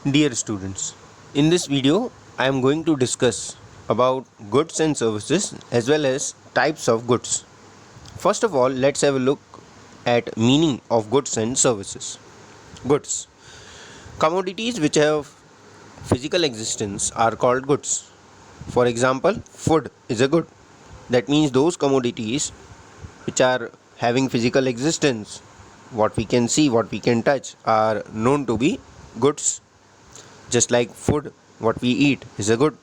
Dear students, in this video I am going to discuss about goods and services as well as types of goods. First of all, let's have a look at meaning of goods and services. Goods. Commodities which have physical existence are called goods. For example, food is a good. That means those commodities which are having physical existence, what we can see, what we can touch, are known to be goods. Just like food, what we eat is a good.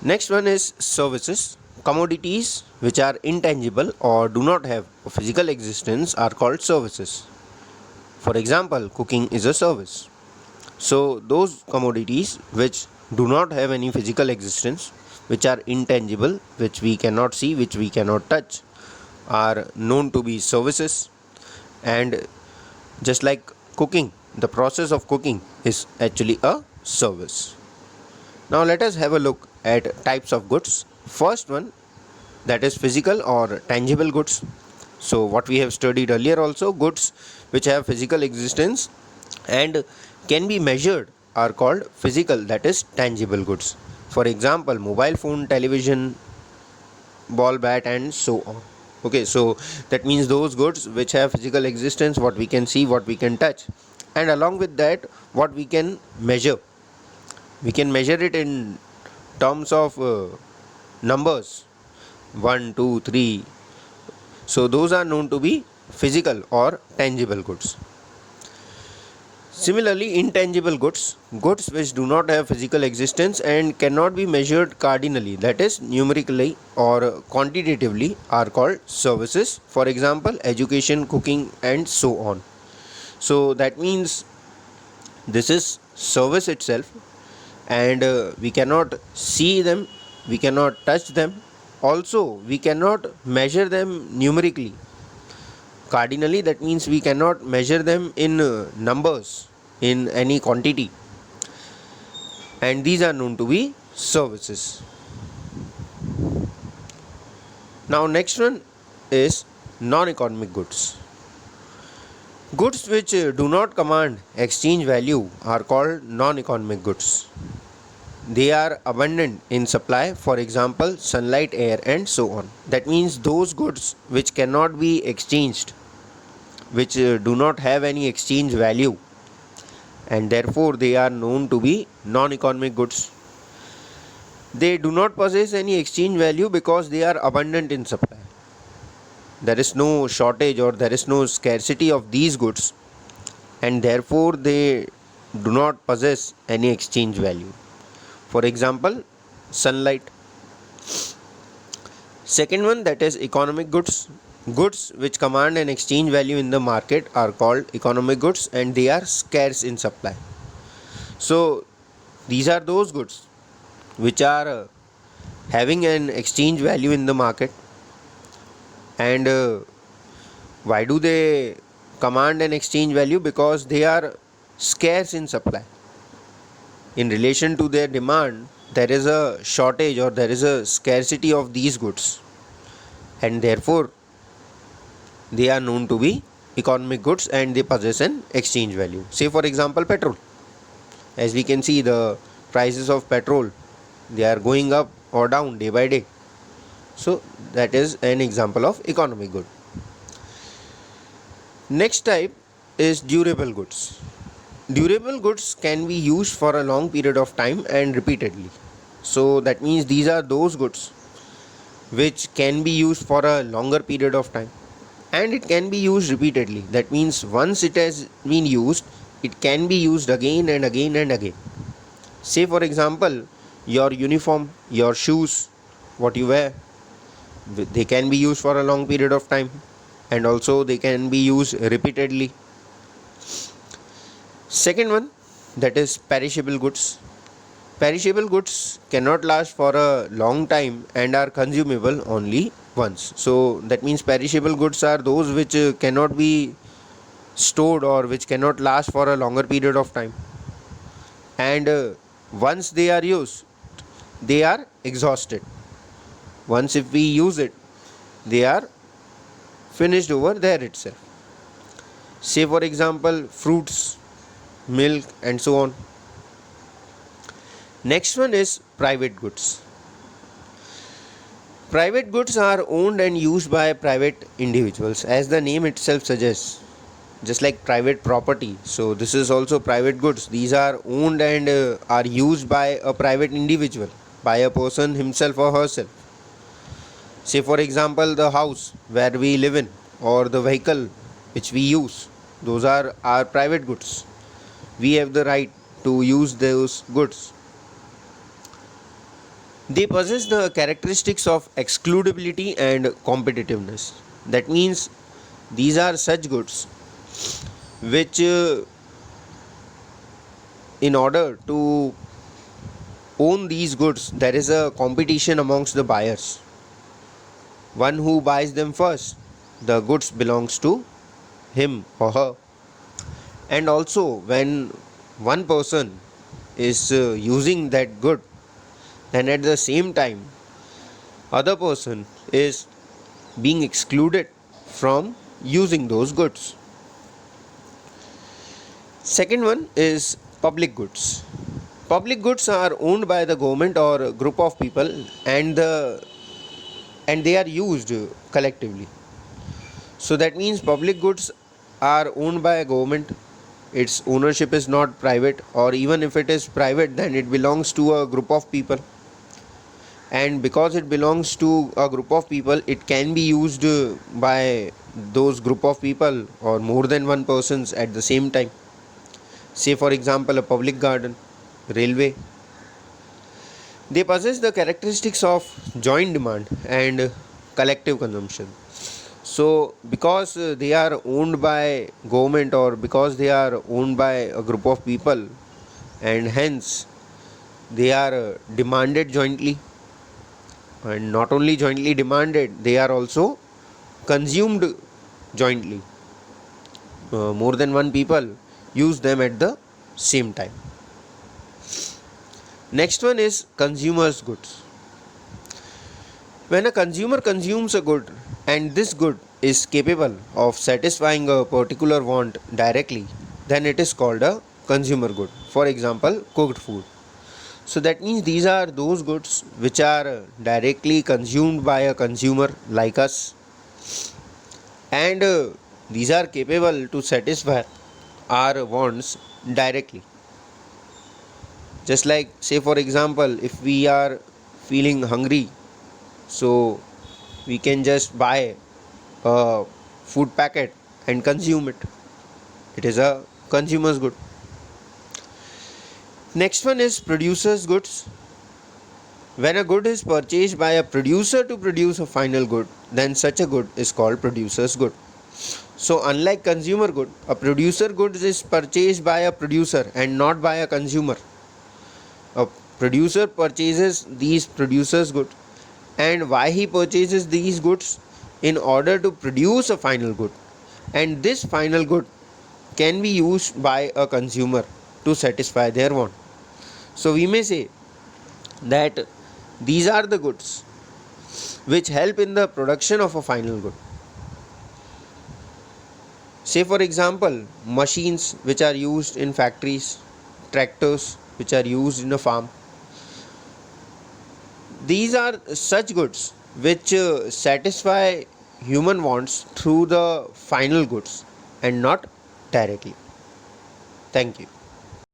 Next one is services. Commodities which are intangible or do not have a physical existence are called services. For example, cooking is a service. So those commodities which do not have any physical existence, which are intangible, which we cannot see, which we cannot touch, are known to be services. And just like cooking, the process of cooking is actually a service. Now let us have a look at types of goods. First one, that is physical or tangible goods. So what we have studied earlier also, goods which have physical existence and can be measured are called physical, that is tangible goods. For example, mobile phone, television, ball, bat, and so on. Okay, so that means those goods which have physical existence, what we can see, what we can touch, and along with that, what we can measure. We can measure it in terms of numbers 1, 2, 3. So, those are known to be physical or tangible goods. Similarly, intangible goods, goods which do not have physical existence and cannot be measured cardinally, that is numerically or quantitatively, are called services. For example, education, cooking, and so on. So that means this is service itself, and we cannot see them, we cannot touch them. Also, we cannot measure them numerically. Cardinally, that means we cannot measure them in numbers, in any quantity, and these are known to be services. Now next one is non-economic goods. Goods which do not command exchange value are called non-economic goods. They are abundant in supply, for example sunlight, air, and so on. That means those goods which cannot be exchanged, which do not have any exchange value, and therefore they are known to be non-economic goods. They do not possess any exchange value because they are abundant in supply. There is no shortage or there is no scarcity of these goods, and therefore they do not possess any exchange value. For example, sunlight. Second one, that is economic goods. Goods which command an exchange value in the market are called economic goods, and they are scarce in supply. So these are those goods which are having an exchange value in the market. And why do they command an exchange value? Because they are scarce in supply. In relation to their demand, there is a shortage or there is a scarcity of these goods, and therefore they are known to be economic goods and they possess an exchange value. Say for example, petrol. As we can see, the prices of petrol, they are going up or down day by day. So that is an example of economic good. Next type is durable goods. Durable goods can be used for a long period of time and repeatedly. So that means these are those goods which can be used for a longer period of time, and it can be used repeatedly. That means once it has been used, it can be used again and again and again. Say for example, your uniform, your shoes, what you wear, they can be used for a long period of time, and also they can be used repeatedly. Second one, that is perishable goods. Perishable goods cannot last for a long time and are consumable only once. So that means perishable goods are those which cannot be stored or which cannot last for a longer period of time, and once they are used, they are exhausted. Once if we use it, they are finished over there itself. Say for example, fruits, milk, and so on. Next one is private goods. Private goods are owned and used by private individuals, as the name itself suggests, just like private property. So, this is also private goods. These are owned and are used by a private individual, by a person himself or herself. Say, for example, the house where we live in, or the vehicle which we use, those are our private goods. We have the right to use those goods. They possess the characteristics of excludability and competitiveness. That means these are such goods which, in order to own these goods, there is a competition amongst the buyers. One who buys them first, the goods belongs to him or her. And also, when one person is using that good, then at the same time other person is being excluded from using those goods. Second one is public goods. Public goods are owned by the government or a group of people, and they are used collectively. So that means public goods are owned by a government. Its ownership is not private, or even if it is private, then it belongs to a group of people. And because it belongs to a group of people, it can be used by those group of people or more than one persons at the same time. Say, for example, a public garden, railway. They possess the characteristics of joint demand and collective consumption. So, because they are owned by government, or because they are owned by a group of people, and hence they are demanded jointly, and not only jointly demanded, they are also consumed jointly. More than one people use them at the same time. Next one is consumers goods. When a consumer consumes a good, and this good is capable of satisfying a particular want directly, then it is called a consumer good. For example, cooked food. So that means these are those goods which are directly consumed by a consumer like us, and these are capable to satisfy our wants directly. Just like, say, for example, if we are feeling hungry, so we can just buy a food packet and consume it. It is a consumer's good. Next one is producer's goods. When a good is purchased by a producer to produce a final good, then such a good is called producer's good. So unlike consumer good, a producer good is purchased by a producer and not by a consumer. A producer purchases these producer's goods, and why he purchases these goods? In order to produce a final good, and this final good can be used by a consumer to satisfy their want. So we may say that these are the goods which help in the production of a final good. Say, for example, machines which are used in factories, tractors which are used in a farm. These are such goods which satisfy human wants through the final goods and not directly. Thank you.